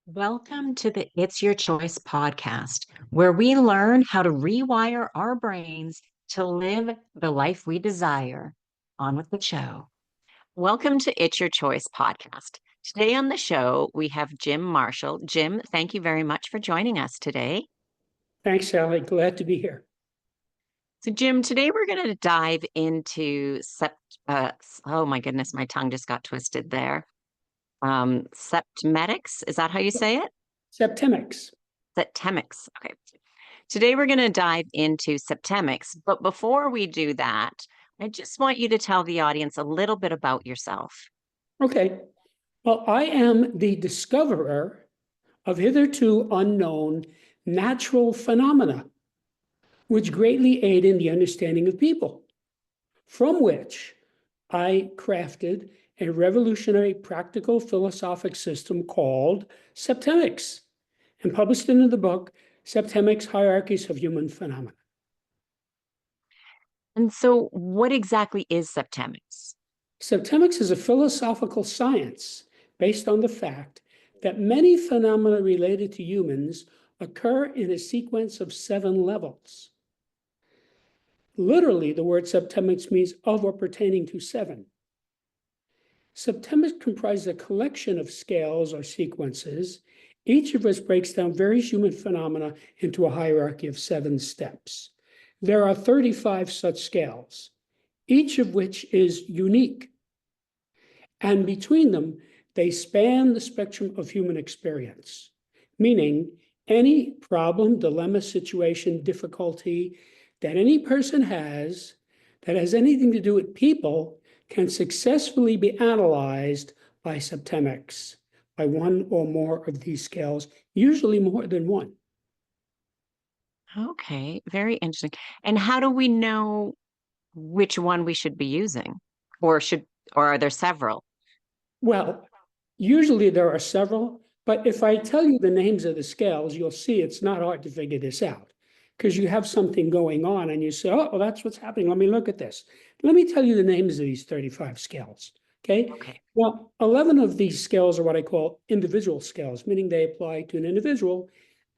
Welcome to the It's Your Choice podcast, where we learn how to rewire our brains to live the life we desire. On with the show. Welcome to It's Your Choice podcast. Today on the show, we have Jim Marshall. Jim, thank you very much for joining us today. Thanks, Sally. Glad to be here. So, Jim, today we're going to dive into oh my goodness, my tongue just got twisted there. Septemetics, is that how you say it? Septemics. Septemics. Okay. Today we're going to dive into Septemics, but before we do that, I just want you to tell the audience a little bit about yourself. Okay. Well, I am the discoverer of hitherto unknown natural phenomena, which greatly aid in the understanding of people, from which I crafted a revolutionary practical philosophic system called Septemics and published it in the book, Septemics: Hierarchies of Human Phenomena. And so, what exactly is Septemics? Septemics is a philosophical science based on the fact that many phenomena related to humans occur in a sequence of 7 levels. Literally, the word septemics means of or pertaining to 7. Septemics comprises a collection of scales or sequences, each of which breaks down various human phenomena into a hierarchy of 7 steps. There are 35 such scales, each of which is unique. And between them, they span the spectrum of human experience, meaning any problem, dilemma, situation, difficulty that any person has that has anything to do with people can successfully be analyzed by Septemics, by one or more of these scales, usually more than one. Okay, very interesting. And how do we know which one we should be using? Or are there several? Well, usually there are several, but if I tell you the names of the scales, you'll see it's not hard to figure this out because you have something going on and you say, oh, well, that's what's happening. Let me look at this. Let me tell you the names of these 35 scales. Okay. Well, 11 of these scales are what I call individual scales, meaning they apply to an individual,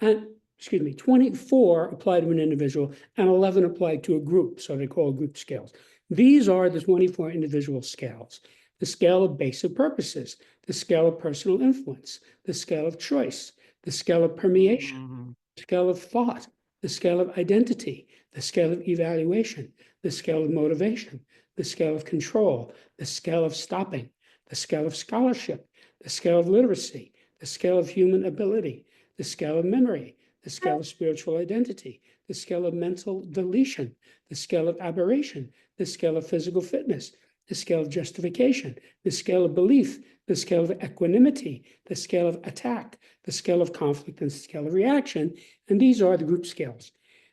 and 24 apply to an individual and 11 apply to a group. So they call group scales. These are the 24 individual scales: the scale of basic purposes, the scale of personal influence, the scale of choice, the scale of permeation, the scale of thought, the scale of identity, the scale of evaluation, the scale of motivation, the scale of control, the scale of stopping, the scale of scholarship, the scale of literacy, the scale of human ability, the scale of memory, the scale of spiritual identity, the scale of mental deletion, the scale of aberration, the scale of physical fitness, the scale of justification, the scale of belief, the scale of equanimity, the scale of attack, the scale of conflict, and the scale of reaction. And these are the group scales.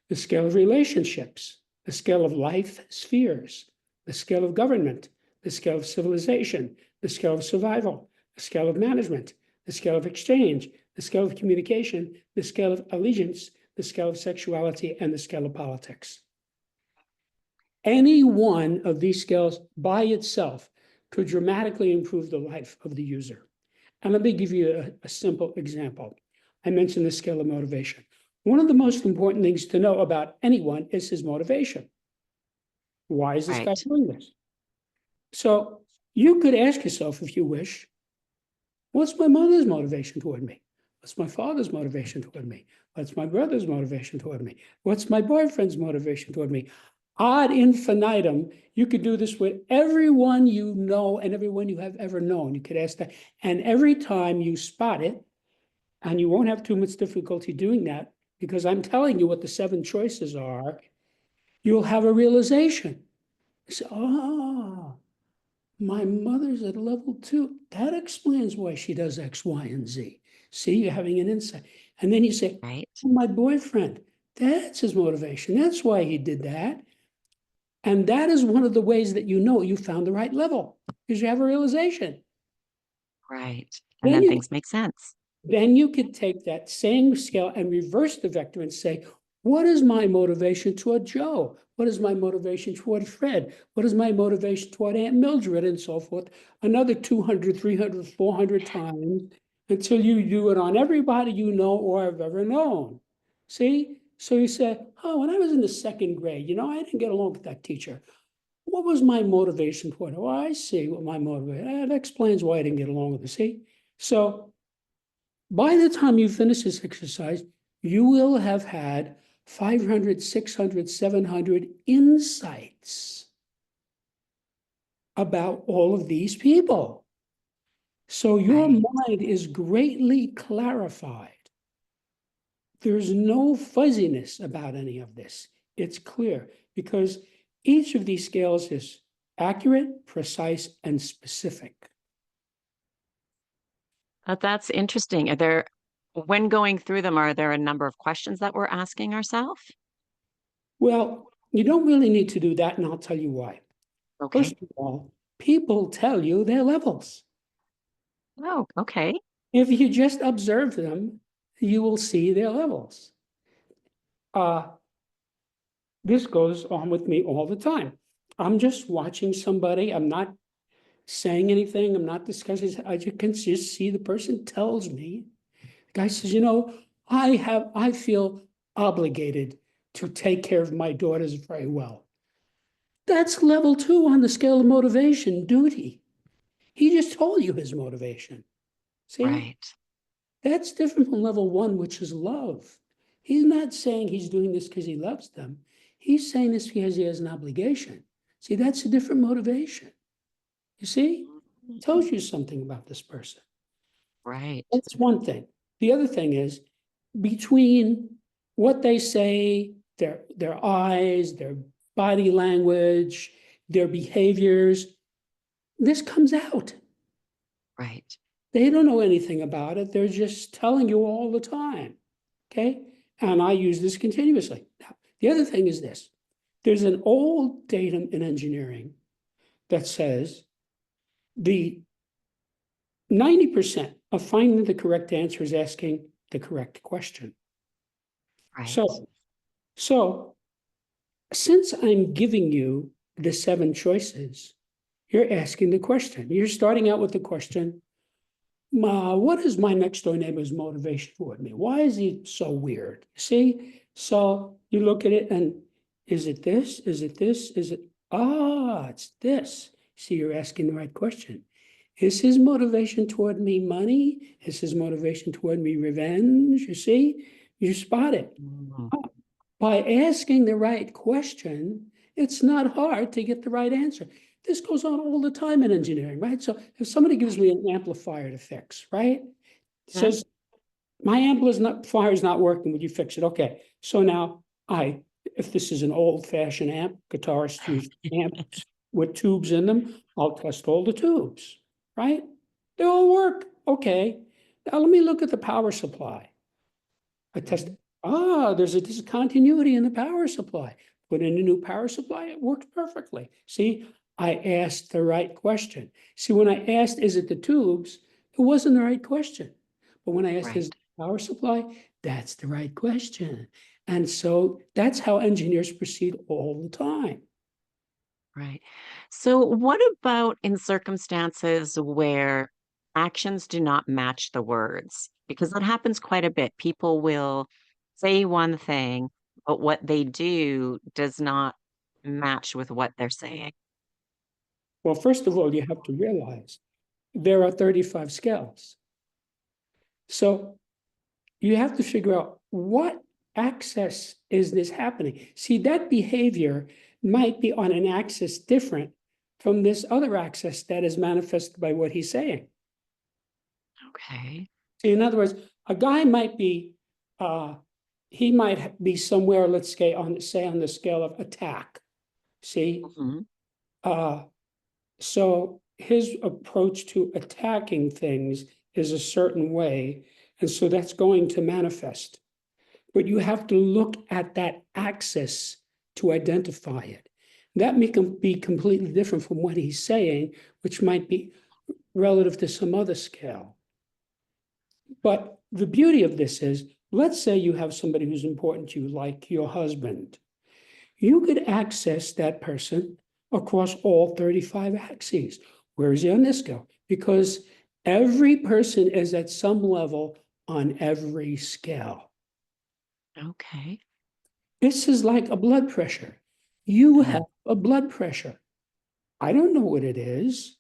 The scale of relationships, the scale of life spheres, the scale of government, the scale of civilization, the scale of survival, the scale of management, the scale of exchange, the scale of communication, the scale of allegiance, the scale of sexuality, and the scale of politics. Any one of these scales by itself could dramatically improve the life of the user. And let me give you a simple example. I mentioned the scale of motivation. One of the most important things to know about anyone is his motivation. Why is this guy doing this? So you could ask yourself, if you wish, what's my mother's motivation toward me? What's my father's motivation toward me? What's my brother's motivation toward me? What's my boyfriend's motivation toward me? Ad infinitum, you could do this with everyone you know and everyone you have ever known. You could ask that. And every time you spot it, and you won't have too much difficulty doing that because I'm telling you what the 7 choices are, you'll have a realization. You say, oh, my mother's at level 2. That explains why she does X, Y, and Z. See, you're having an insight. And then you say, oh, my boyfriend, that's his motivation. That's why he did that. And that is one of the ways that you know you found the right level, because you have a realization. Right. And then things make sense. Then you could take that same scale and reverse the vector and say, what is my motivation toward Joe? What is my motivation toward Fred? What is my motivation toward Aunt Mildred, and so forth? Another 200, 300, 400 times until you do it on everybody you know or have ever known. See? So you say, oh, when I was in the second grade, I didn't get along with that teacher. What was my motivation for it? Well, I see what my motivation, that explains why I didn't get along with it. See? So by the time you finish this exercise, you will have had 500, 600, 700 insights about all of these people. So your Right. mind is greatly clarified. There's no fuzziness about any of this. It's clear because each of these scales is accurate, precise, and specific. That's interesting. When going through them, are there a number of questions that we're asking ourselves? Well, you don't really need to do that, and I'll tell you why. First Okay. of all, people tell you their levels. Oh, okay. If you just observe them, you will see their levels. This goes on with me all the time. I'm just watching somebody. I'm not saying anything. I'm not discussing. I can just see the person tells me. The guy says, I feel obligated to take care of my daughters very well. That's level 2 on the scale of motivation, duty. He just told you his motivation. See? Right. That's different from level 1, which is love. He's not saying he's doing this because he loves them. He's saying this because he has an obligation. See, that's a different motivation. You see? It tells you something about this person. Right. That's one thing. The other thing is between what they say, their eyes, their body language, their behaviors, this comes out. Right. They don't know anything about it. They're just telling you all the time. Okay. And I use this continuously. Now, the other thing is this. There's an old datum in engineering that says the 90% of finding the correct answer is asking the correct question. Right. So since I'm giving you the 7 choices, you're asking the question. You're starting out with the question, what is my next door neighbor's motivation toward me? Why is he so weird? See? So you look at it and is it this? Is it this? It's this. See, you're asking the right question. Is his motivation toward me money? Is his motivation toward me revenge? You see? You spot it. Mhm. By asking the right question, it's not hard to get the right answer. This goes on all the time in engineering, right? So if somebody gives me an amplifier to fix, right? Mhm. Says, my amplifier is not working, would you fix it? Okay, so now if this is an old-fashioned amp, guitarists use amps with tubes in them, I'll test all the tubes, right? They all work, okay. Now let me look at the power supply. I test, Mhm. there's a discontinuity in the power supply. Put in a new power supply, it works perfectly. See, I asked the right question. See, when I asked, is it the tubes? It wasn't the right question. But when I asked, is it Right. the power supply? That's the right question. And so that's how engineers proceed all the time. Right. So, what about in circumstances where actions do not match the words? Because that happens quite a bit. People will say one thing, but what they do does not match with what they're saying. Well, first of all, you have to realize there are 35 scales. So you have to figure out what axis is this happening. See, that behavior might be on an axis different from this other axis that is manifested by what he's saying. Okay. See, in other words, a guy might be, he might be somewhere, let's say on the scale of attack. See, Hmm. uh, so his approach to attacking things is a certain way, and so that's going to manifest. But you have to look at that axis to identify it. That may be completely different from what he's saying, which might be relative to some other scale. But the beauty of this is, let's say you have somebody who's important to you, like your husband. You could access that person across all 35 axes. Where is he on this scale? Because Every person is at some level on every scale. Okay. This is like a blood pressure. You have a blood pressure. I don't know what it is.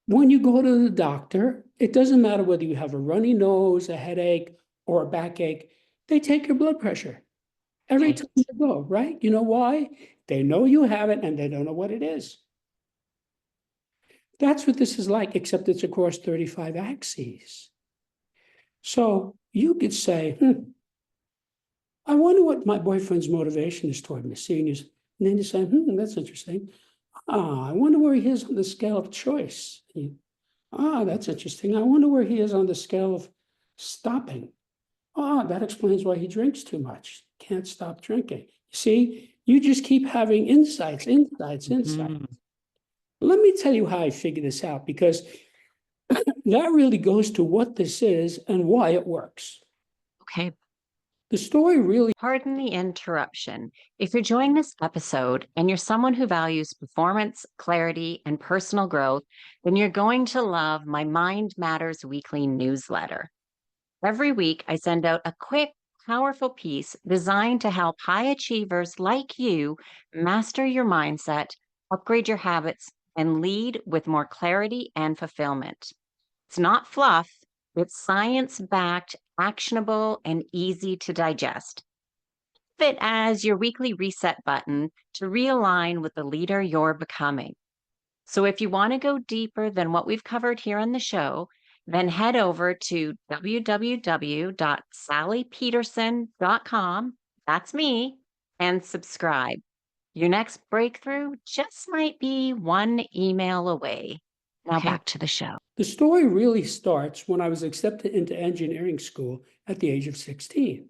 When you go to the doctor, it doesn't matter whether you have a runny nose, a headache, or a backache. They take your blood pressure every time you go, right? You know why? They know you have it and they don't know what it is. That's what this is like, except it's across 35 axes. So you could say, I wonder what my boyfriend's motivation is toward me, seeing you. And then you say, that's interesting. I wonder where he is on the scale of choice. That's interesting. I wonder where he is on the scale of stopping. That explains why he drinks too much. Can't stop drinking. You see, you just keep having insights. Let me tell you how I figured this out, because that really goes to what this is and why it works. Okay. The story really. Pardon the interruption. If you're enjoying this episode and you're someone who values performance, clarity, and personal growth, then you're going to love my Mind Matters weekly newsletter. Every week, I send out a quick, powerful piece designed to help high achievers like you master your mindset, upgrade your habits, and lead with more clarity and fulfillment. It's not fluff, it's science backed, actionable, and easy to digest. It as your weekly reset button to realign with the leader you're becoming. So if you want to go deeper than what we've covered here on the show, then head over to www.sallypederson.com. That's me, and subscribe. Your next breakthrough just might be one email away. Now back to the show. The story really starts when I was accepted into engineering school at the age of 16.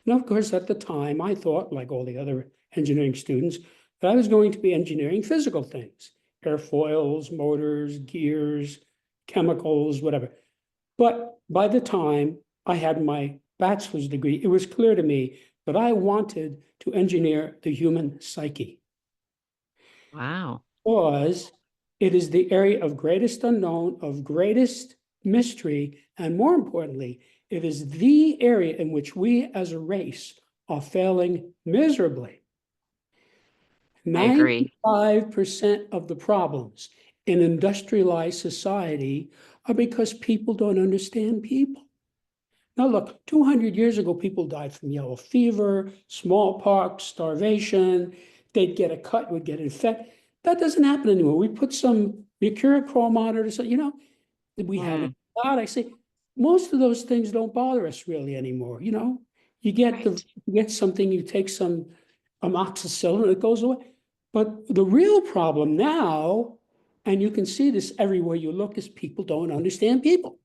And of course, at the time, I thought, like all the other engineering students, that I was going to be engineering physical things, airfoils, motors, gears, chemicals, whatever. But by the time I had my bachelor's degree, it was clear to me that I wanted to engineer the human psyche. Wow. Because it is the area of greatest unknown, of greatest mystery, and more importantly, it is the area in which we as a race are failing miserably. I agree. 95% of the problems in industrialized society are because people don't understand people. Now, look, 200 years ago, people died from yellow fever, smallpox, starvation. They'd get a cut, would get infected. That doesn't happen anymore. We put some mercurochrome monitor, so, we have it. God, I say, most of those things don't bother us really anymore. You get something, you take some amoxicillin, and it goes away. But the real problem now, and you can see this everywhere you look, is people don't understand people.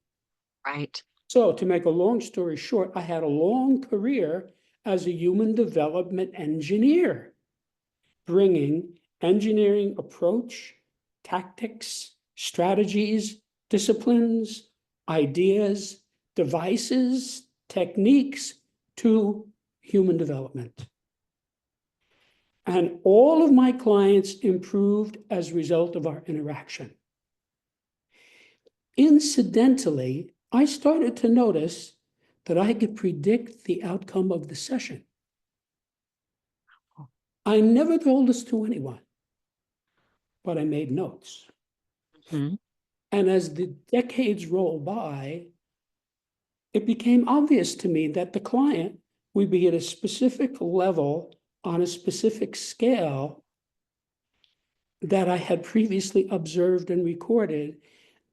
Right. So to make a long story short, I had a long career as a human development engineer, bringing engineering approach, tactics, strategies, disciplines, ideas, devices, techniques to human development. And all of my clients improved as a result of our interaction. Incidentally, I started to notice that I could predict the outcome of the session. I never told this to anyone, but I made notes. Mm-hmm. And as the decades rolled by, it became obvious to me that the client would be at a specific level on a specific scale that I had previously observed and recorded.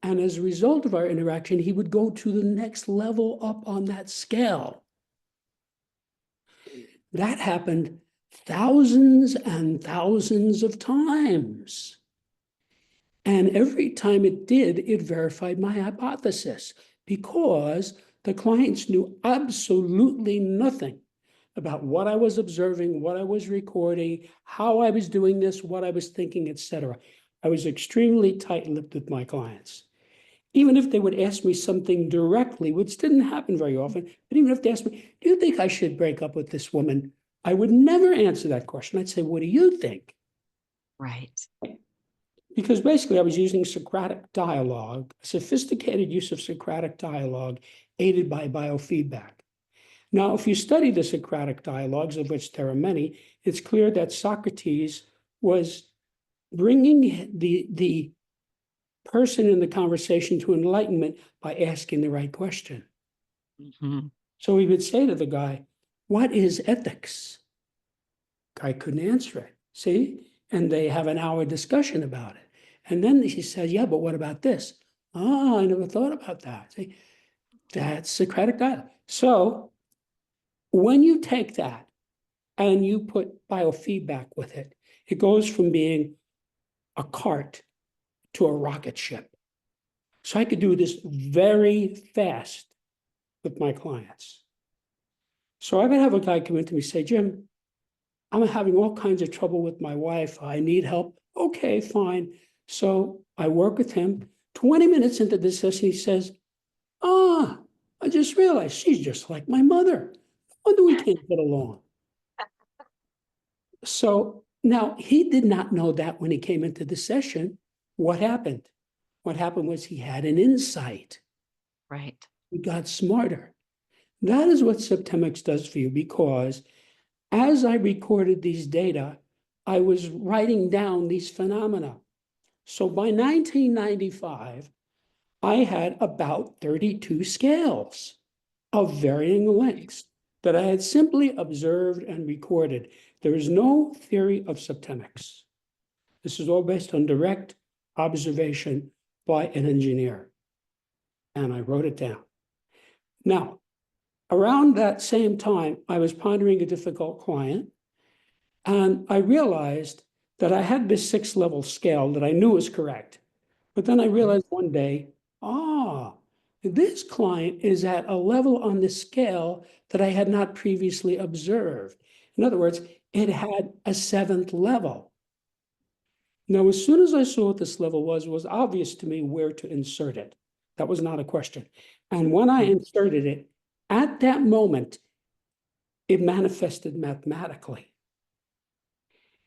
And as a result of our interaction, he would go to the next level up on that scale. That happened thousands and thousands of times. And every time it did, it verified my hypothesis, because the clients knew absolutely nothing about what I was observing, what I was recording, how I was doing this, what I was thinking, etc. I was extremely tight-lipped with my clients. Even if they would ask me something directly, which didn't happen very often, but even if they asked me, do you think I should break up with this woman? I would never answer that question. I'd say, what do you think? Right. because basically I was using Socratic dialogue, sophisticated use of Socratic dialogue aided by biofeedback. Now, if you study the Socratic dialogues, of which there are many, it's clear that Socrates was bringing the person in the conversation to enlightenment by asking the right question. Mm-hmm. So he would say to the guy, "What is ethics?" Guy couldn't answer it. See? And they have an hour discussion about it. And then he said, "Yeah, but what about this?" "Oh, I never thought about that." See? That's Socratic dialogue. So when you take that and you put biofeedback with it, it goes from being a cart to a rocket ship. So I could do this very fast with my clients. So I would have a guy come in to me and say, "Jim, I'm having all kinds of trouble with my wife. I need help." "Okay, fine." So I work with him. 20 minutes into this session, he says, I just realized she's just like my mother. No wonder we can't get along." So now he did not know that when he came into the session. What happened? What happened was he had an insight. Right. He got smarter. That is what Septemics does for you, because as I recorded these data, I was writing down these phenomena. So by 1995, I had about 32 scales of varying lengths that I had simply observed and recorded. There is no theory of Septemics. This is all based on direct observation by an engineer. And I wrote it down. Now, around that same time, I was pondering a difficult client, and I realized that I had this 6-level scale that I knew was correct. But then I realized one day, this client is at a level on the scale that I had not previously observed. In other words, it had a 7th level. Now, as soon as I saw what this level was, it was obvious to me where to insert it. That was not a question. And when I inserted it, at that moment, it manifested mathematically.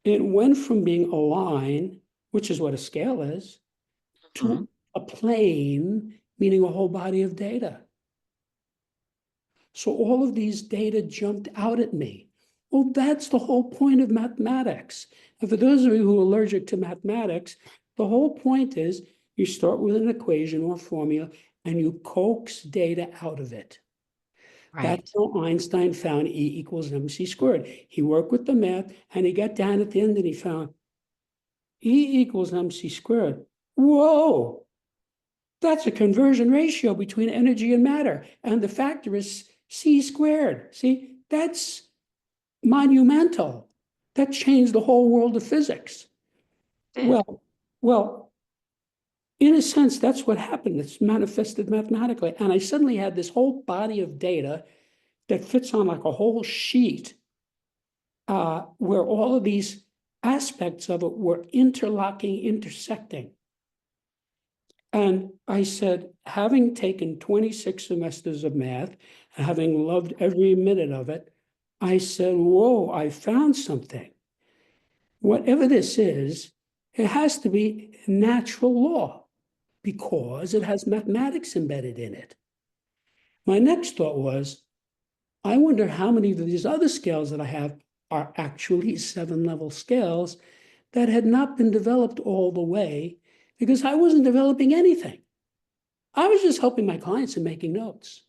It went from being a line, which is what a scale is, to a plane, meaning a whole body of data. So all of these data jumped out at me. Well, that's the whole point of mathematics. And for those of you who are allergic to mathematics, the whole point is you start with an equation or formula and you coax data out of it. Right. That's how Einstein found E equals mc squared. He worked with the math and he got down at the end and he found E equals mc squared. Whoa, that's a conversion ratio between energy and matter. And the factor is C squared. See, that's monumental. That changed the whole world of physics. Well, in a sense, that's what happened. It's manifested mathematically. And I suddenly had this whole body of data that fits on like a whole sheet, where all of these aspects of it were interlocking, intersecting. And I said, having taken 26 semesters of math, and having loved every minute of it, I said, whoa, I found something. Whatever this is, it has to be natural law because it has mathematics embedded in it. My next thought was, I wonder how many of these other scales that I have are actually 7-level scales that had not been developed all the way because I wasn't developing anything. I was just helping my clients and making notes.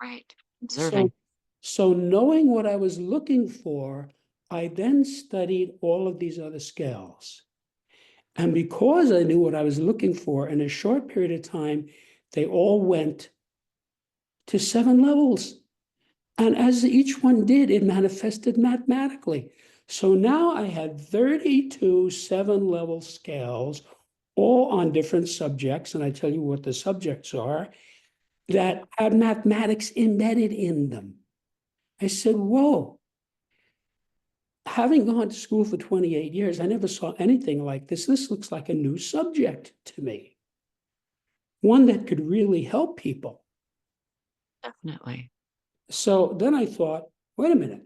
Right. Observing. So knowing what I was looking for, I then studied all of these other scales. And because I knew what I was looking for, in a short period of time, they all went to 7 levels. And as each one did, it manifested mathematically. So now I had 32 7-level scales, all on different subjects. And I tell you what the subjects are that had mathematics embedded in them. I said, whoa. Having gone to school for 28 years, I never saw anything like this. This looks like a new subject to me, one that could really help people. Definitely. So then I thought, wait a minute,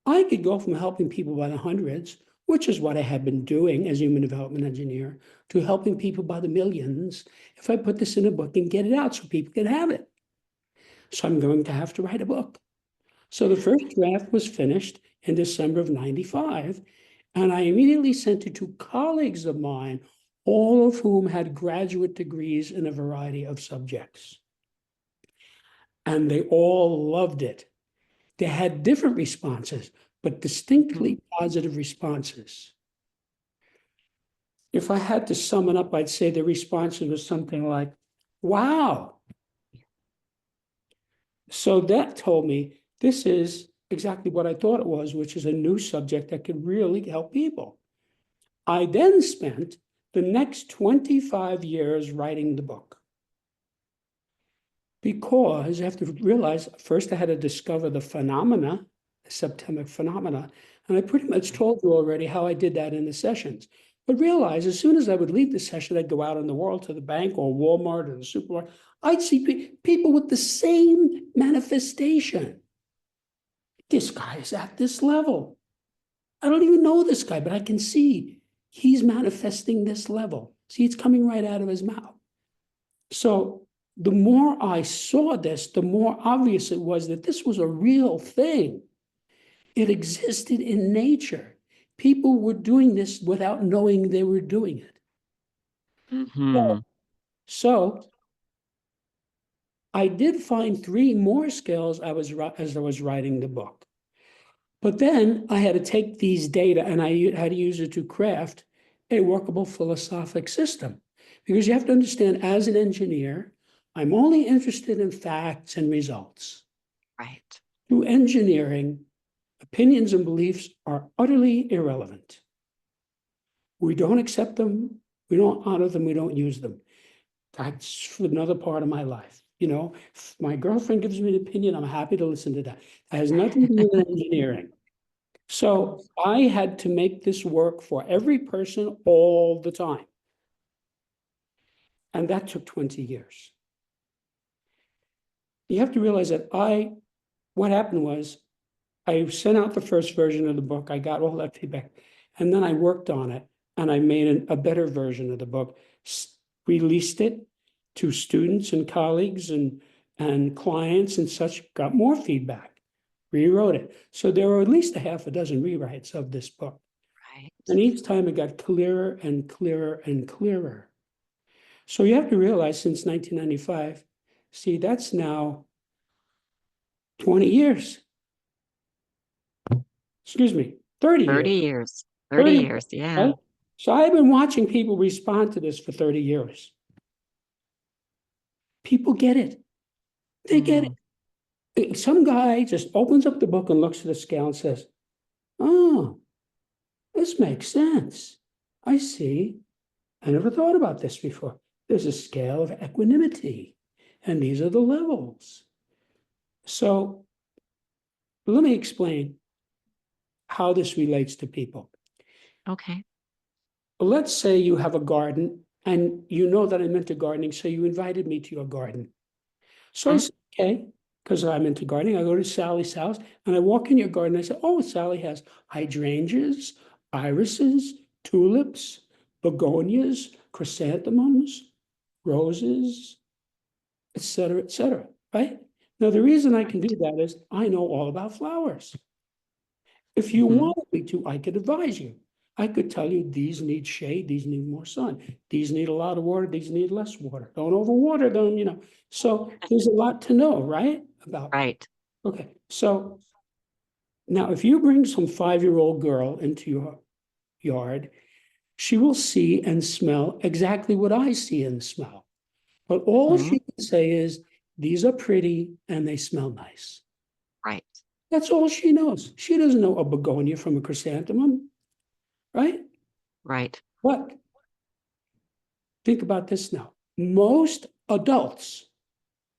I could go from helping people by the hundreds which is what I had been doing as human development engineer, to helping people by the millions, if I put this in a book and get it out so people can have it. So I'm going to have to write a book. So the first draft was finished in December of 95, and I immediately sent it to colleagues of mine, all of whom had graduate degrees in a variety of subjects. And they all loved it. They had different responses, but distinctly positive responses. If I had to sum it up, I'd say the response was something like, wow. So that told me this is exactly what I thought it was, which is a new subject that could really help people. I then spent the next 25 years writing the book. Because you have to realize, first I had to discover the phenomena, the septemic phenomena, and I pretty much told you already how I did that in the sessions. But realize as soon as I would leave the session, I'd go out in the world to the bank or Walmart or the supermarket, I'd see people with the same manifestation. This guy is at this level. I don't even know this guy, but I can see he's manifesting this level. See, it's coming right out of his mouth. So the more I saw this, the more obvious it was that this was a real thing. It existed in nature. People were doing this without knowing they were doing it. Mm-hmm. So I did find 3 more skills as I was writing the book. But then I had to take these data and I had to use it to craft a workable philosophic system. Because you have to understand, as an engineer, I'm only interested in facts and results. Right. To engineering, opinions and beliefs are utterly irrelevant. We don't accept them, we don't honor them, we don't use them. That's for another part of my life. You know, if my girlfriend gives me an opinion, I'm happy to listen to that. It has nothing to do with engineering. So I had to make this work for every person all the time. And that took 20 years. You have to realize that what happened was I sent out the first version of the book. I got all that feedback. And then I worked on it and I made a better version of the book, released it to students and colleagues and clients and such, got more feedback, rewrote it. So there were at least a half a dozen rewrites of this book. Right. And each time it got clearer and clearer and clearer. So you have to realize since 1995, see, that's now 20 years. Excuse me, 30 30 years. years. 30 30 years. Yeah. right? So I've been watching people respond to this for 30 years. People get it. They get it. Some guy just opens up the book and looks at the scale and says, oh, this makes sense. I see. I never thought about this before. There's a scale of equanimity, and these are the levels. So let me explain how this relates to people. Okay. Let's say you have a garden and you know that I'm into gardening, so you invited me to your garden. So I said, okay, because I'm into gardening. I go to Sally's house and I walk in your garden. I say, oh, Sally has hydrangeas, irises, tulips, begonias, chrysanthemums, roses, et cetera, right? Now, the reason I can do that is I know all about flowers. If you wanted me to, I could advise you. I could tell you these need shade, these need more sun, these need a lot of water, these need less water. Don't overwater them, you know. So there's a lot to know, right? About. Right. Okay. So now if you bring some 5-year-old girl into your yard, she will see and smell exactly what I see and smell. But all she can say is, these are pretty and they smell nice. Right. That's all she knows. She doesn't know a begonia from a chrysanthemum, right? Right. But think about this now. Most adults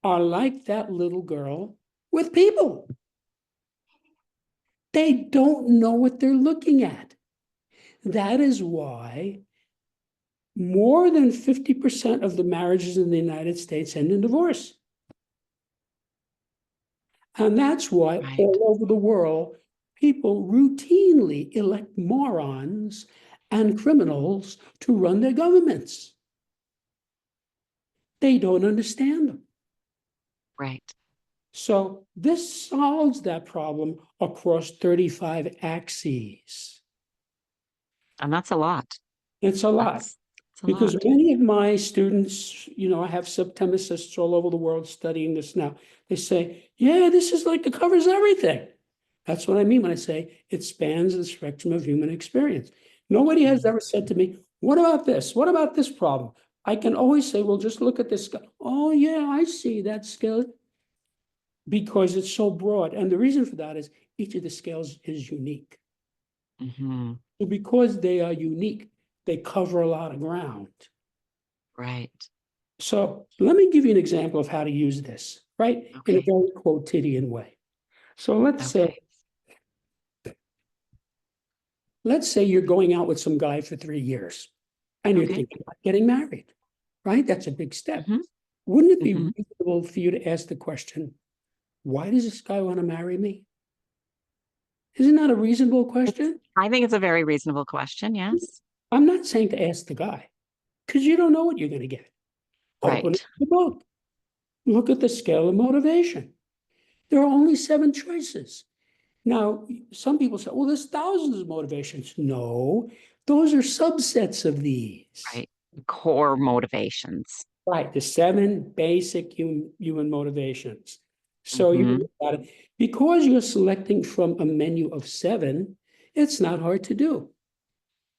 are like that little girl with people. They don't know what they're looking at. That is why more than 50% of the marriages in the United States end in divorce. And that's why Right. all over the world, people routinely elect morons and criminals to run their governments. They don't understand them. Right. So this solves that problem across 35 axes. And that's a lot. It's a lot. That's a Because lot. many of my students, I have septemicists all over the world studying this now. They say, yeah, this is like, it covers everything. That's what I mean when I say it spans the spectrum of human experience. Nobody has ever said to me, what about this? What about this problem? I can always say, well, just look at this. Oh, yeah, I see that skill, because it's so broad. And the reason for that is each of the scales is unique. Mm-hmm. So because they are unique, they cover a lot of ground. Right. So let me give you an example of how to use this, right? In a Okay. very quotidian way. So Okay. let's say you're going out with some guy for 3 years and you're Okay. thinking about getting married, right? That's a big step. Mm-hmm. Wouldn't it be Mm-hmm. reasonable for you to ask the question, why does this guy want to marry me? Isn't that a reasonable question? I think it's a very reasonable question. Yes. I'm not saying to ask the guy, because you don't know what you're going to get. Open Right. the book. Look at the scale of motivation. There are only 7 choices. Now, some people say, well, there's thousands of motivations. No, those are subsets of these. Right. Core motivations. Right, the 7 basic human motivations. So you Mm-hmm. look at it. Because you're selecting from a menu of 7, it's not hard to do.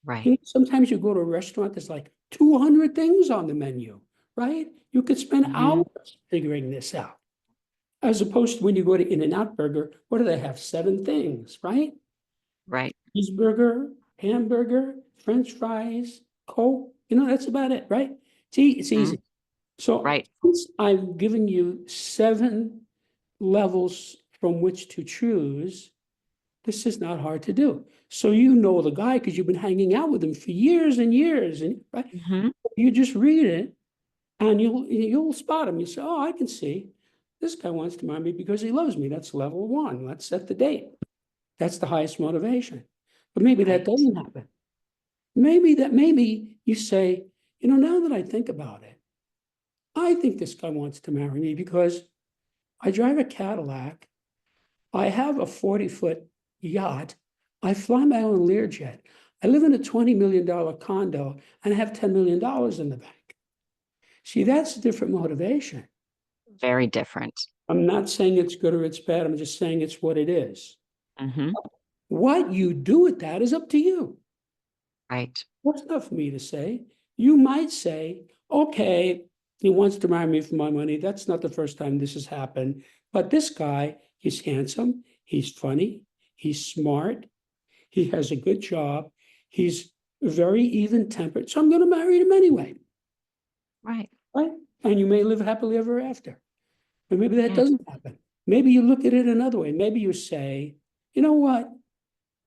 Right. Sometimes you go to a restaurant, there's like 200 things on the menu, right? You could spend Mm-hmm. hours figuring this out. As opposed to when you go to In-N-Out Burger, what do they have? 7 things, right? Right. Cheeseburger, hamburger, French fries, Coke. That's about it, right? It's Mm-hmm. easy. So Right. since I've given you 7 levels from which to choose, this is not hard to do. So you know the guy because you've been hanging out with him for years and years, and right? Mm-hmm. You just read it, and you'll spot him. You say, "Oh, I can see this guy wants to marry me because he loves me." That's level 1. Let's set the date. That's the highest motivation. But maybe that Right. doesn't happen. Maybe you say, now that I think about it, I think this guy wants to marry me because I drive a Cadillac. I have a 40-foot yacht. I fly my own Learjet. I live in a $20 million condo and I have $10 million in the bank. See, that's a different motivation. Very different. I'm not saying it's good or it's bad. I'm just saying it's what it is. Mm-hmm. What you do with that is up to you. Right. That's not for me to say. You might say, okay, he wants to marry me for my money. That's not the first time this has happened. But this guy, he's handsome, he's funny, he's smart, he has a good job, he's very even-tempered. So I'm going to marry him anyway. Right. Right? And you may live happily ever after. But maybe that Yeah. doesn't happen. Maybe you look at it another way. Maybe you say, you know what?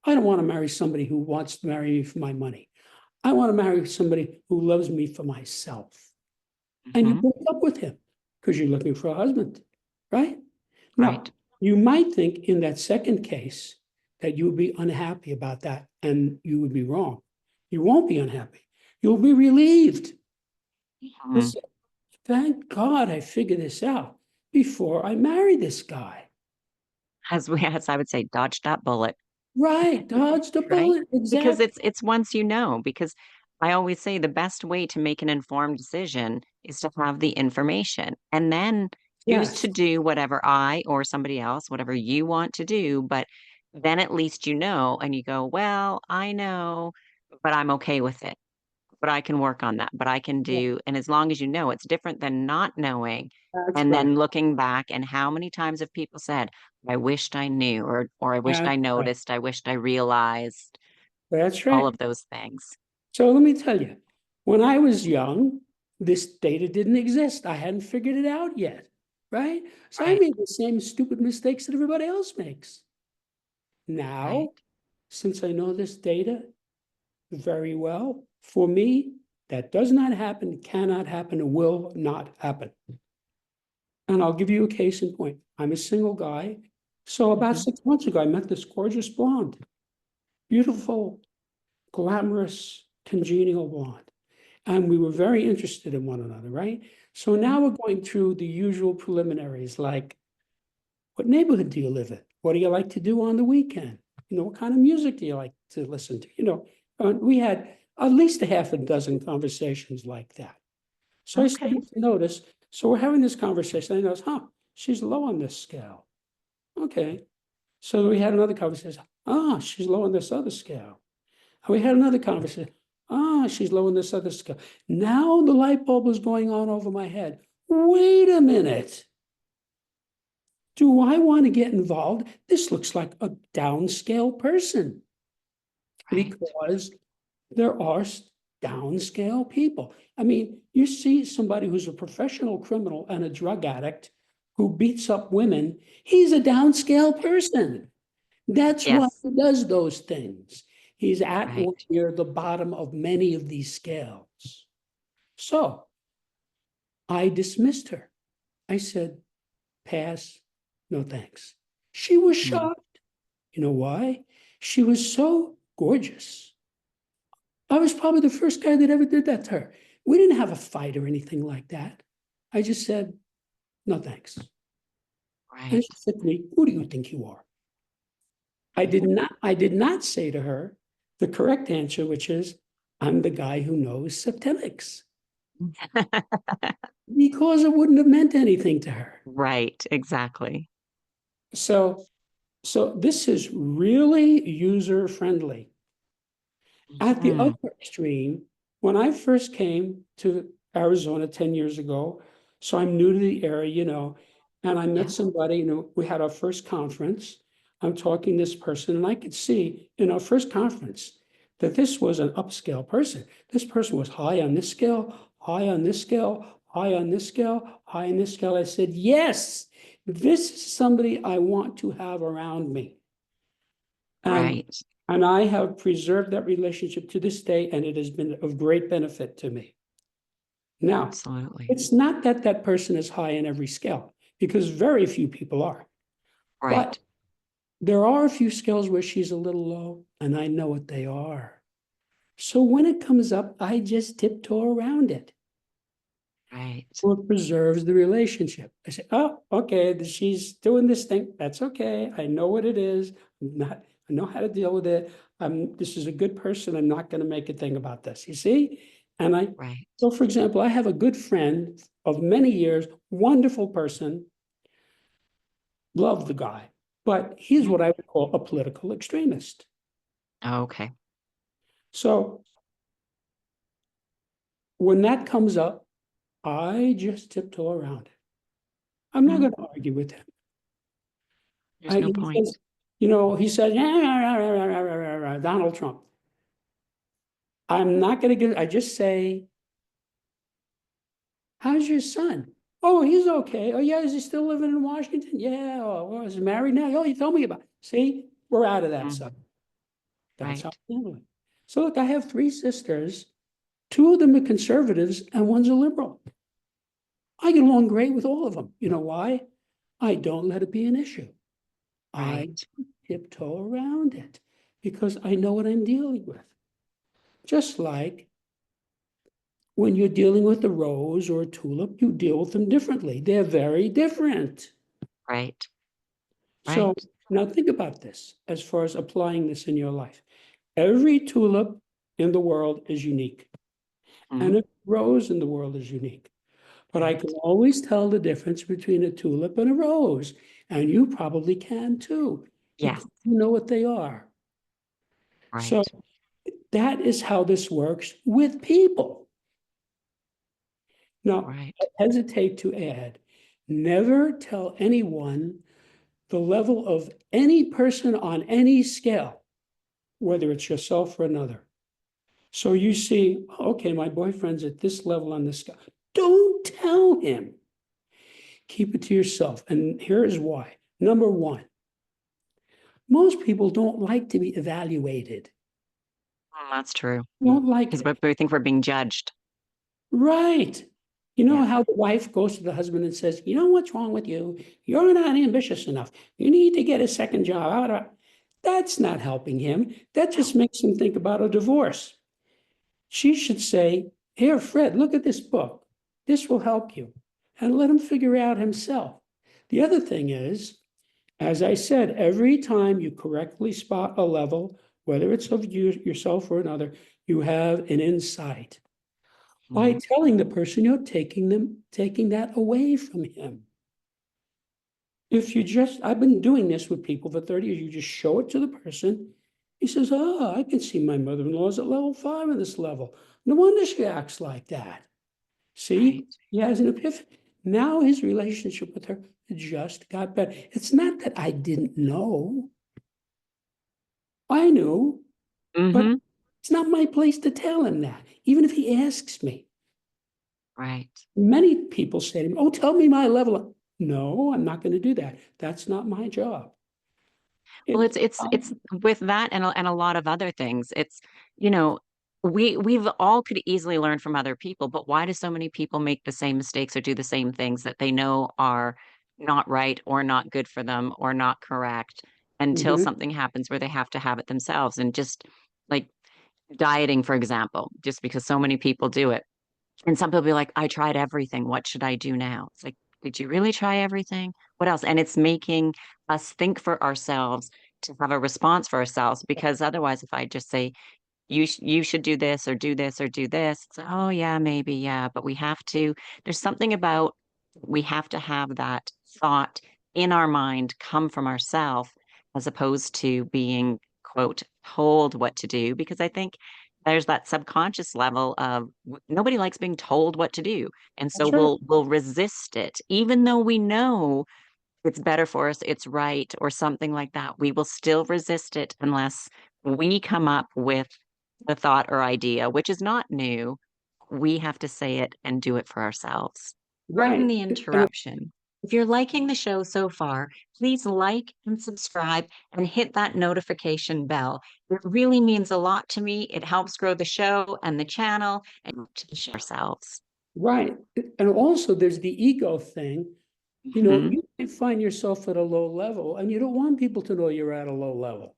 I don't want to marry somebody who wants to marry me for my money. I want to marry somebody who loves me for myself. And you Mm-hmm. break up with him because you're looking for a husband, right? Now, Right. you might think in that second case that you would be unhappy about that, and you would be wrong. You won't be unhappy. You'll be relieved. Mm-hmm. Listen, thank God I figured this out before I married this guy. As I would say, dodge that bullet. Right, dodged a Right. bullet, Because exactly. it's once you know, because I always say the best way to make an informed decision is to have the information and then choose Yes, to do whatever I or somebody else, whatever you want to do. But then at least you know, and you go, well, I know, but I'm okay with it. But I can work on that. But I can do, and as long as you know, it's different than not knowing that's and right. then looking back. And how many times have people said, I wished I knew, or I wished I That's right. noticed, I wished I realized That's all right. of those things. So let me tell you, when I was young, this data didn't exist. I hadn't figured it out yet, right? So I Right, made the same stupid mistakes that everybody else makes. right, Now, since I know this data very well, for me, that does not happen, cannot happen, and will not happen. And I'll give you a case in point. I'm a single guy. So about 6 months ago, I met this gorgeous blonde, beautiful, glamorous, congenial blonde. And we were very interested in one another, right? So now we're going through the usual preliminaries, like what neighborhood do you live in? What do you like to do on the weekend? What kind of music do you like to listen to? We had at least a half a dozen conversations like that. So I Okay. started to notice, so we're having this conversation. I noticed, she's low on this scale. Okay. So we had another conversation. She's low on this other scale. And we had another conversation. She's low on this other scale. Now the light bulb was going on over my head. Wait a minute. Do I want to get involved? This looks like a downscale person Right. because there are downscale people. I mean, you see somebody who's a professional criminal and a drug addict who beats up women, he's a downscale person. That's why Yes. he does those things. He's at or Right. near the bottom of many of these scales. So I dismissed her. I said, pass, no thanks. She was Mm. shocked. You know why? She was so gorgeous. I was probably the first guy that ever did that to her. We didn't have a fight or anything like that. I just said, no thanks. And Right. she said to me, who do you think you are? I did not say to her the correct answer, which is, I'm the guy who knows Septemics, because it wouldn't have meant anything to her. Right. Exactly. So, so this is really user friendly. At the Mhm. other extreme, when I first came to Arizona 10 years ago, so I'm new to the area, and I met Yeah. somebody, we had our first conference. I'm talking to this person, and I could see in our first conference that this was an upscale person. This person was high on this scale, high on this scale, high on this scale, high on this scale. I said, yes, this is somebody I want to have around me. And Right. and I have preserved that relationship to this day, and it has been of great benefit to me. Now, Absolutely. it's not that that person is high in every scale, because very few people are. But Right. there are a few scales where she's a little low, and I know what they are. So when it comes up, I just tiptoe around it. Right. What preserves the relationship. I say, oh, okay, she's doing this thing. That's okay. I know what it is. I know how to deal with it. This is a good person. I'm not going to make a thing about this. You see? Right. So for example, I have a good friend of many years, wonderful person, love the guy, but he's Mhm. what I would call a political extremist. Okay. So when that comes up, I just tiptoe around it. I'm not Mhm. going to argue with him. There's no He point. says, he said, Donald Trump. I'm not going to give, I just say, how's your son? Oh, he's okay. Oh, yeah. Is he still living in Washington? Yeah. Oh, is he married now? Oh, you told me about it. See, we're out of that Mhm. subject. That's how Right. I handle it. So look, I have three sisters. Two of them are conservatives and one's a liberal. I get along great with all of them. You know why? I don't let it be an issue. I Right. tiptoe around it because I know what I'm dealing with. Just like when you're dealing with a rose or a tulip, you deal with them differently. They're very different. Right. So Right. now think about this as far as applying this in your life. Every tulip in the world is unique, and Mhm. every rose in the world is unique. But I can Right. always tell the difference between a tulip and a rose, and you probably can too, Yes. because you know what they are. So Right. that is how this works with people. Now, I Right. hesitate to add, never tell anyone the level of any person on any scale, whether it's yourself or another. So you see, okay, my boyfriend's at this level on this scale. Don't tell him. Keep it to yourself. And here is why. Number one, most people don't like to be evaluated. That's true. Don't like Because it. we think we're being judged. Right. You know Yeah. how the wife goes to the husband and says, you know what's wrong with you? You're not ambitious enough. You need to get a second job. That's not helping him. That No. just makes him think about a divorce. She should say, here, Fred, look at this book. This will help you. And let him figure out himself. The other thing is, as I said, every time you correctly spot a level, whether it's of you, yourself or another, you have an insight. By Mhm. telling the person, you're taking that away from him. If you just, I've been doing this with people for 30 years, you just show it to the person. He says, oh, I can see my mother-in-law's at level 5 of this level. No wonder she acts like that. Right. See, he has an epiphany. Now his relationship with her just got better. It's not that I didn't know. I knew, but Hmm. it's not my place to tell him that, even if he asks me. Right. Many people say to me, oh, tell me my level. No, I'm not going to do that. That's not my job. Well, It, it's with that and a lot of other things. It's, you know, we've all could easily learn from other people, but why do so many people make the same mistakes or do the same things that they know are not right or not good for them or not correct until Mhm. something happens where they have to have it themselves? And just like dieting, for example, just because so many people do it. And some people be like, I tried everything. What should I do now? It's like, did you really try everything? What else? And it's making us think for ourselves to have a response for ourselves. Because otherwise, if I just say, you should do this or do this or do this, it's, oh, yeah, maybe, yeah. But we have to, there's something about we have to have that thought in our mind come from ourselves as opposed to being, quote, told what to do. Because I think there's that subconscious level of nobody likes being told what to do. And so That's right. we'll resist it, even though we know it's better for us, it's right, or something like that. We will still resist it unless we come up with the thought or idea, which is not new. We have to say it and do it for ourselves. Pardon Right. the interruption. If you're liking the show so far, please like and subscribe and hit that notification bell. It really means a lot to me. It helps grow the show and the channel and to the show ourselves. Right. And also there's the ego thing. Mhm. You might find yourself at a low level and you don't want people to know you're at a low level.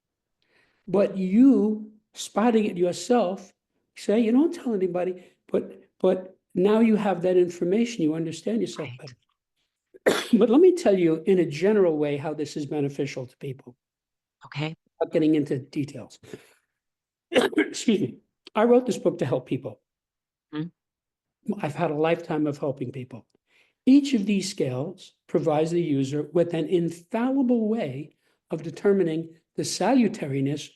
But you spotting it yourself, say, you don't tell anybody, but now you have that information, you understand yourself Right. better. But let me tell you in a general way how this is beneficial to people, Okay. without getting into details. Excuse me. I wrote this book to help people. Mhm. I've had a lifetime of helping people. Each of these scales provides the user with an infallible way of determining the salutariness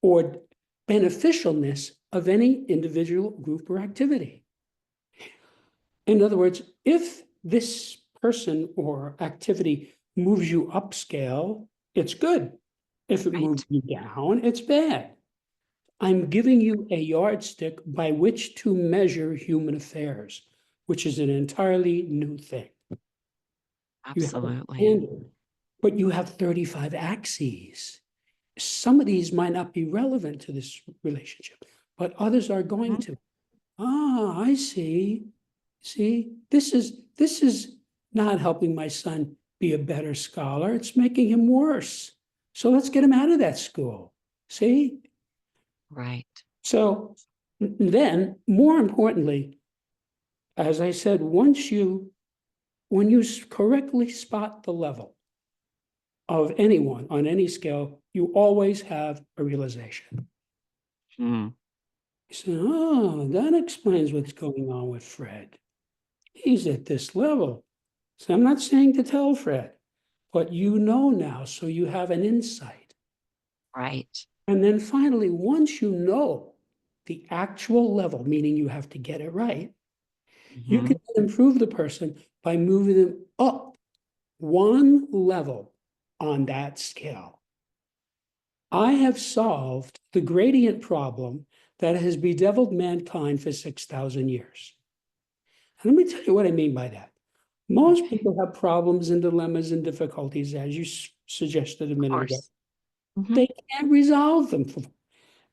or beneficialness of any individual, group, or activity. In other words, if this person or activity moves you upscale, it's good. If it moves Right. you down, it's bad. I'm giving you a yardstick by which to measure human affairs, which is an entirely new thing. You have a Absolutely. standard, but you have 35 axes. Some of these might not be relevant to this relationship, but others are going Mhm. to. Ah, I see. See, this is not helping my son be a better scholar. It's making him worse. So let's get him out of that school. See? Right. So then, more importantly, as I said, when you correctly spot the level of anyone on any scale, you always have a realization. Mm. You say, oh, that explains what's going on with Fred. He's at this level. So I'm not saying to tell Fred, but you know now, so you have an insight. Right. And then finally, once you know the actual level, meaning you have to get it right, you can Mhm. improve the person by moving them up one level on that scale. I have solved the gradient problem that has bedeviled mankind for 6,000 years. And let me tell you what I mean by that. Most Okay. people have problems and dilemmas and difficulties, as you suggested a Of minute ago. course. Mhm. They can't resolve them.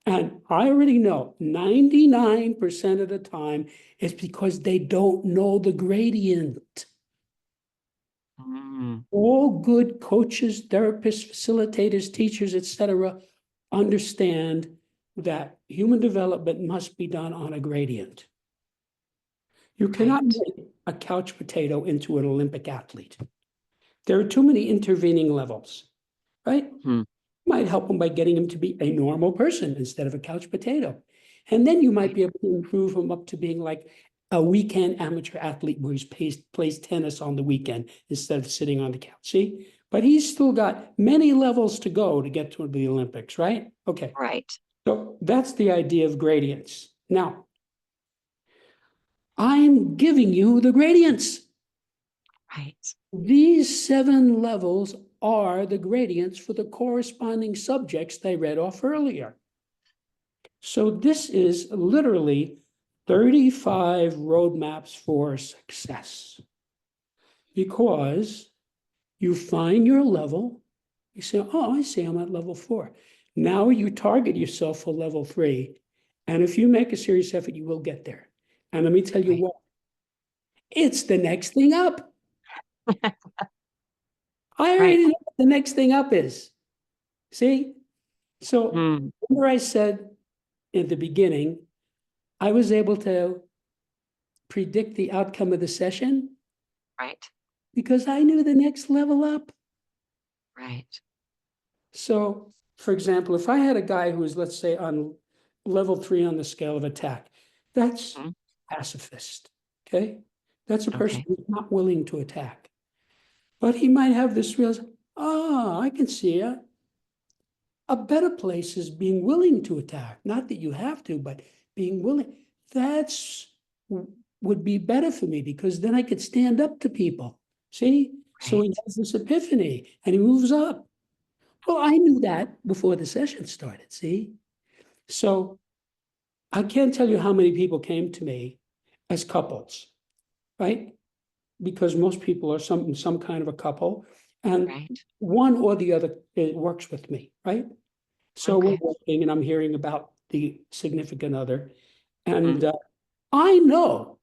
And I already know 99% of the time it's because they don't know the gradient. Mm, All good coaches, therapists, facilitators, teachers, etc., understand that human development must be done on a gradient. You cannot right. make a couch potato into an Olympic athlete. There are too many intervening levels, right? Hmm. Might help them by getting him to be a normal person instead of a couch potato. And then you might Right. be able to improve him up to being like a weekend amateur athlete where he plays tennis on the weekend instead of sitting on the couch. See? But he's still got many levels to go to get to the Olympics, right? Okay. Right. So that's the idea of gradients. Now, I'm giving you the gradients. Right. These 7 levels are the gradients for the corresponding subjects they read off earlier. So this is literally 35 roadmaps for success. Because you find your level, you say, oh, I see, I'm at level 4. Now you target yourself for level 3. And if you make a serious effort, you will get there. And let me tell you Right. what, it's the next thing up. I Right. already know what the next thing up is. See? So Hmm. remember I said in the beginning, I was able to predict the outcome of the session Right. because I knew the next level up. Right. So, for example, if I had a guy who was, let's say, on level 3 on the scale of attack, that's Hmm. pacifist. Okay. That's a person Okay. who's not willing to attack. But he might have this real, oh, I can see a better place is being willing to attack. Not that you have to, but being willing. That's would be better for me because then I could stand up to people. See? So he Right. has this epiphany and he moves up. Well, I knew that before the session started. See? So I can't tell you how many people came to me as couples, right? Because most people are some kind of a couple, and Right. one or the other works with me, right? So we're Okay. working, and I'm hearing about the significant other, Hmm. and I know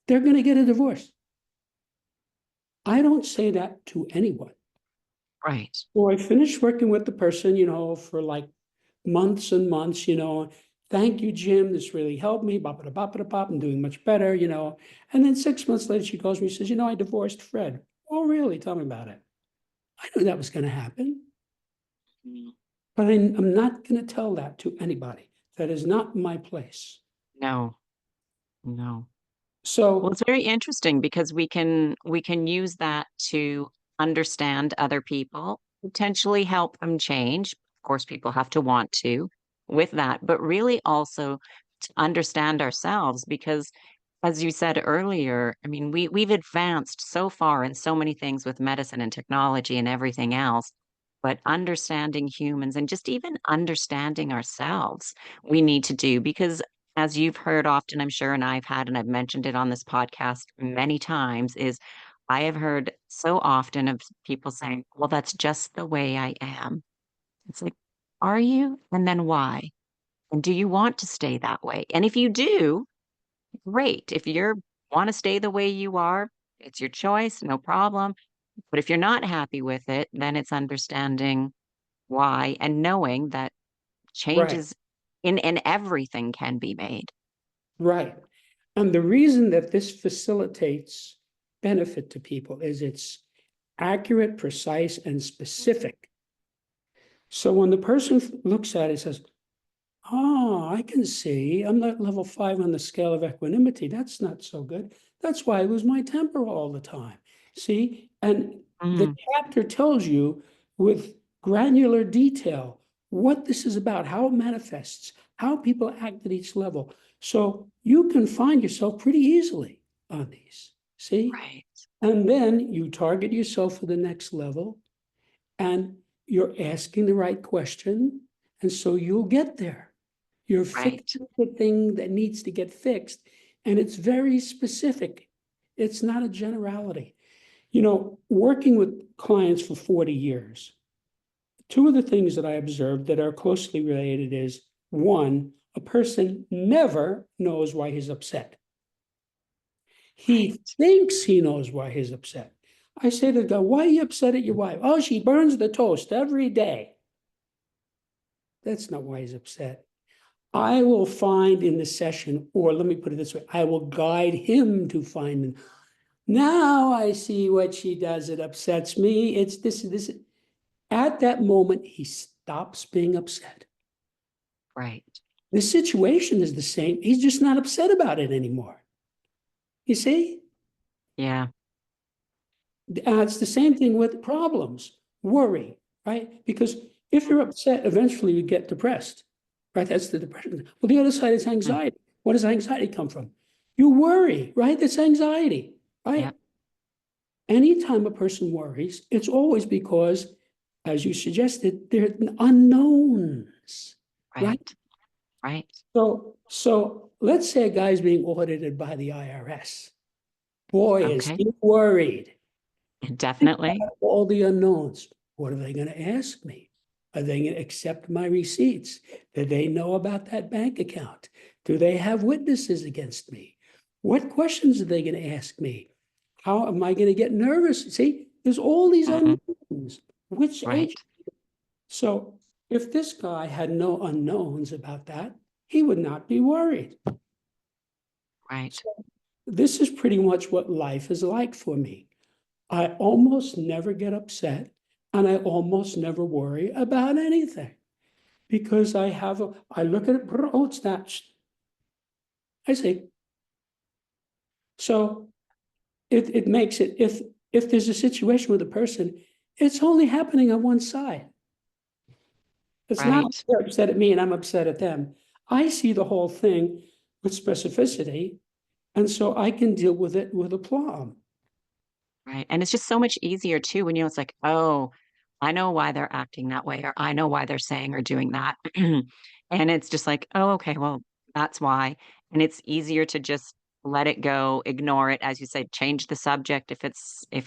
they're going to get a divorce. I don't say that to anyone. Right. So I finished working with the person, for like months and months, thank you, Jim. This really helped me. Bop, bop, bop, bop, I'm doing much better, And then 6 months later, she calls me and says, I divorced Fred. Oh, really? Tell me about it. I knew that was going to happen, Mm. but I'm not going to tell that to anybody. That is not my place. No. No. Well, So, it's very interesting because we can use that to understand other people, potentially help them change. Of course, people have to want to with that, but really also to understand ourselves because as you said earlier, I mean, we've advanced so far in so many things with medicine and technology and everything else, but understanding humans and just even understanding ourselves, we need to do because as you've heard often, I'm sure, and I've had, and I've mentioned it on this podcast many times, is I have heard so often of people saying, well, that's just the way I am. It's like, are you? And then why? And do you want to stay that way? And if you do, great. If you want to stay the way you are, it's your choice, no problem. But if you're not happy with it, then it's understanding why and knowing that right, changes in everything can be made. right. And the reason that this facilitates benefit to people is it's accurate, precise, and specific. So when the person looks at it and says, oh, I can see I'm not level 5 on the scale of equanimity. That's not so good. That's why I lose my temper all the time. See? And the Mm, chapter tells you with granular detail what this is about, how it manifests, how people act at each level. So you can find yourself pretty easily on these. See? right, And then you target yourself for the next level and you're asking the right question. And so you'll get there. You're right, fixing the thing that needs to get fixed. And it's very specific. It's not a generality. Working with clients for 40 years, two of the things that I observed that are closely related is One, a person never knows why he's upset. He Right. thinks he knows why he's upset. I say to the guy, why are you upset at your wife? Oh, she burns the toast every day. That's not why he's upset. I will find in the session, or let me put it this way, I will guide him to find. Now I see what she does. It upsets me. It's this. At that moment, he stops being upset. Right. The situation is the same. He's just not upset about it anymore. You see? Yeah. It's the same thing with problems, worry, right? Because if you're upset, eventually you get depressed, right? That's the depression. Well, the other side is Mm. anxiety. What does anxiety come from? You worry, right? That's anxiety, Yeah. right? Anytime a person worries, it's always because, as you suggested, there are unknowns, right? Right. Right. So let's say a guy's being audited by the IRS. Boy, is Okay. he worried. Think Definitely. about all the unknowns. What are they going to ask me? Are they going to accept my receipts? Do they know about that bank account? Do they have witnesses against me? What questions are they going to ask me? How am I going to get nervous? See, there's all these Mhm. unknowns. Which age? Right. So if this guy had no unknowns about that, he would not be worried. Right. So this is pretty much what life is like for me. I almost never get upset and I almost never worry about anything because I look at it, oh, it's that. I say, so it makes it, if there's a situation with a person, it's only happening on one side. It's not Right. they're upset at me and I'm upset at them. I see the whole thing with specificity, and so I can deal with it with aplomb. Right. And it's just so much easier too when it's like, oh, I know why they're acting that way, or I know why they're saying or doing that. And it's just like, oh, okay, well, that's why. And it's easier to just let it go, ignore it, as you say, change the subject if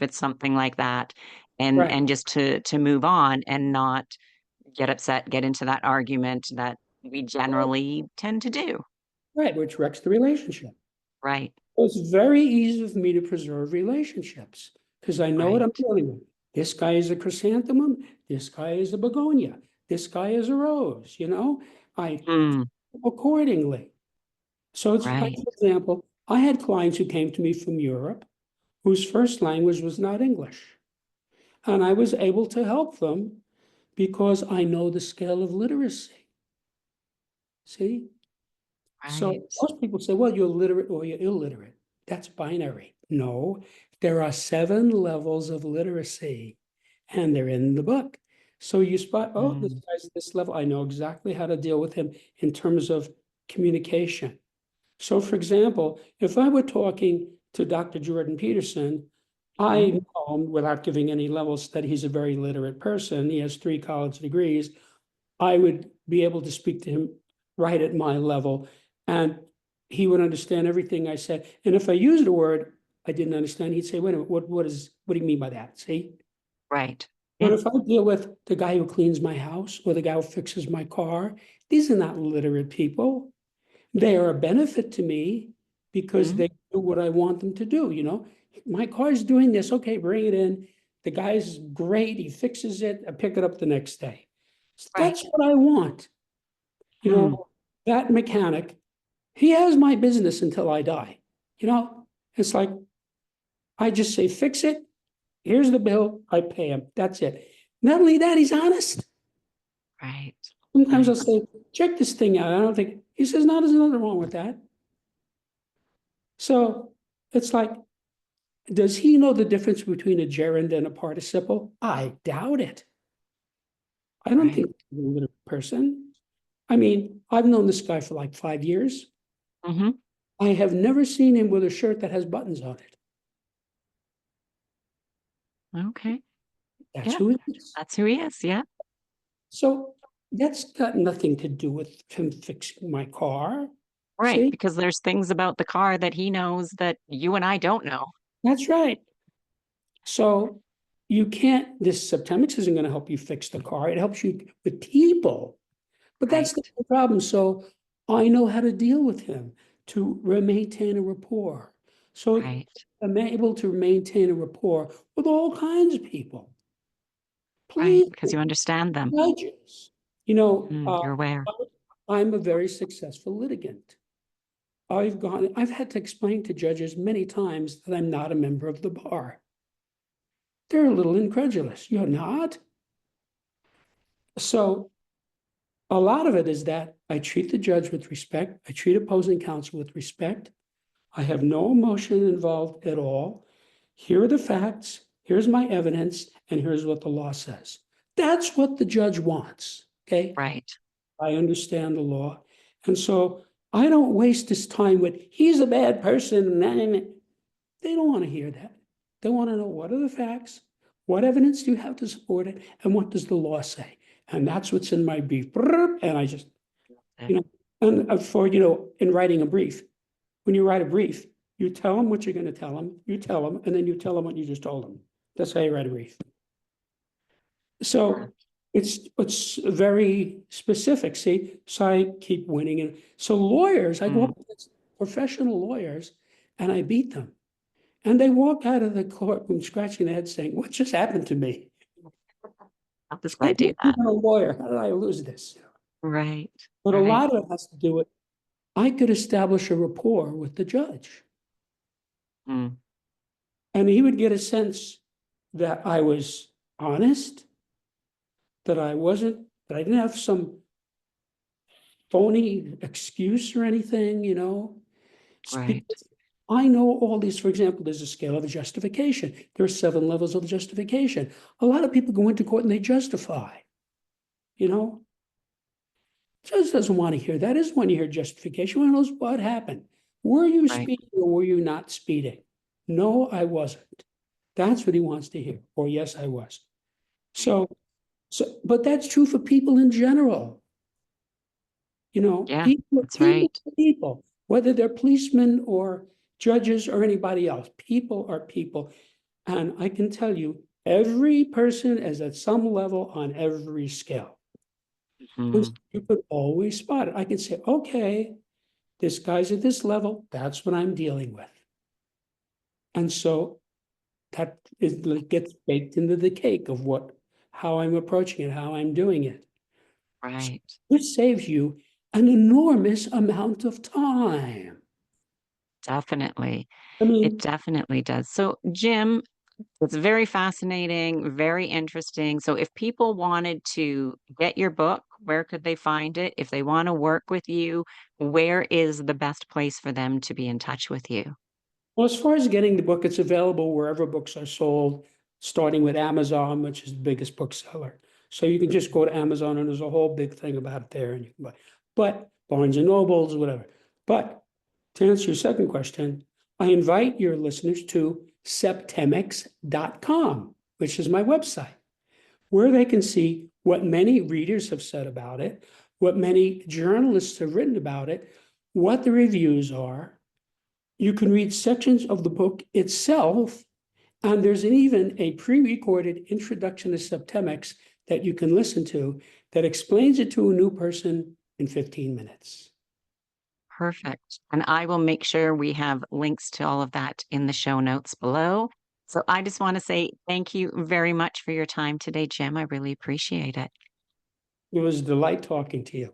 it's something like that, Right, and just to move on and not get upset, get into that argument that we generally tend to do. right, which wrecks the relationship. Right. It's very easy for me to preserve relationships because I know what I'm Right. dealing with. This guy is a chrysanthemum. This guy is a begonia. This guy is a rose. I Mm, accordingly. So it's like, right. for example, I had clients who came to me from Europe whose first language was not English. And I was able to help them because I know the scale of literacy. See? So Right. most people say, well, you're literate or you're illiterate. That's binary. No, there are 7 levels of literacy, and they're in the book. So you spot, oh, this Mm, guy's this level. I know exactly how to deal with him in terms of communication. So, for example, if I were talking to Dr. Jordan Peterson, mhm. I know, without giving any levels, that he's a very literate person. He has 3 college degrees. I would be able to speak to him right at my level, and he would understand everything I said. And if I used a word I didn't understand, he'd say, "Wait a minute, what do you mean by that?" See? Right. But Yeah. if I deal with the guy who cleans my house or the guy who fixes my car, these are not literate people. They are a benefit to me because Mhm. they do what I want them to do. My car's doing this. Okay, bring it in. The guy's great. He fixes it. I pick it up the next day. So Right. that's what I want. You Mm, know, that mechanic, he has my business until I die. It's like I just say, fix it. Here's the bill. I pay him. That's it. Not only that, he's honest. right. Sometimes I'll Right. say, check this thing out. I don't think he says, no, there's nothing wrong with that. So it's like, does he know the difference between a gerund and a participle? I doubt it. I don't Right. think he's a literate person. I mean, I've known this guy for like 5 years. Mhm. I have never seen him with a shirt that has buttons on it. Okay. That's Yeah. who he is. That's who he is. Yeah. So that's got nothing to do with him fixing my car. Right. See, Because there's things about the car that he knows that you and I don't know. that's right. So this Septemics isn't going to help you fix the car. It helps you with people. But that's Right. the problem. So I know how to deal with him to maintain a rapport. So Right. I'm able to maintain a rapport with all kinds of people. Right. Please, Because you understand them. judges. You know, You're aware. I'm a very successful litigant. I've had to explain to judges many times that I'm not a member of the bar. They're a little incredulous. You're not? So a lot of it is that I treat the judge with respect. I treat opposing counsel with respect. I have no emotion involved at all. Here are the facts. Here's my evidence. And here's what the law says. That's what the judge wants. Okay. Right. I understand the law. And so I don't waste this time with, he's a bad person. They don't want to hear that. They want to know, what are the facts? What evidence do you have to support it? And what does the law say? And that's what's in my brief. And I just, you know, and in writing a brief, when you write a brief, you tell them what you're going to tell them, you tell them, and then you tell them what you just told them. That's how you write a brief. So it's very specific. See, so I keep winning. And so lawyers, I go Mm. up against professional lawyers and I beat them. And they walk out of the courtroom scratching their head saying, what just happened to me? How does I'm I do not that? even a lawyer. How did I lose this? Right. But a Right. lot of it has to do with, I could establish a rapport with the judge. Mm. And he would get a sense that I was honest, that that I didn't have some phony excuse or anything, Right. Because I know all these. For example, there's a scale of justification. There are 7 levels of justification. A lot of people go into court and they justify, you know. Judge doesn't want to hear that. Doesn't want to hear justification. He knows what happened. Were you Right. speeding or were you not speeding? No, I wasn't. That's what he wants to hear. Or yes, I was. So, but that's true for people in general. Yeah, People, that's people, right. people, whether they're policemen or judges or anybody else, people are people. And I can tell you, every person is at some level on every scale. And so Mm. you could always spot it. I can say, okay, this guy's at this level. That's what I'm dealing with. And so gets baked into the cake of how I'm approaching it, how I'm doing it. So Right. it saves you an enormous amount of time. Definitely. I It mean, definitely does. So, Jim, it's very fascinating, very interesting. So, if people wanted to get your book, where could they find it? If they want to work with you, where is the best place for them to be in touch with you? well, as far as getting the book, it's available wherever books are sold, starting with Amazon, which is the biggest bookseller. So you can just go to Amazon and there's a whole big thing about it there and you can buy. But Barnes and Nobles, whatever. But to answer your second question, I invite your listeners to septemics.com, which is my website, where they can see what many readers have said about it, what many journalists have written about it, what the reviews are. You can read sections of the book itself, and there's even a pre-recorded introduction to Septemics that you can listen to that explains it to a new person in 15 minutes. Perfect. And I will make sure we have links to all of that in the show notes below. So, I just want to say thank you very much for your time today, Jim. I really appreciate it. It was a delight talking to you.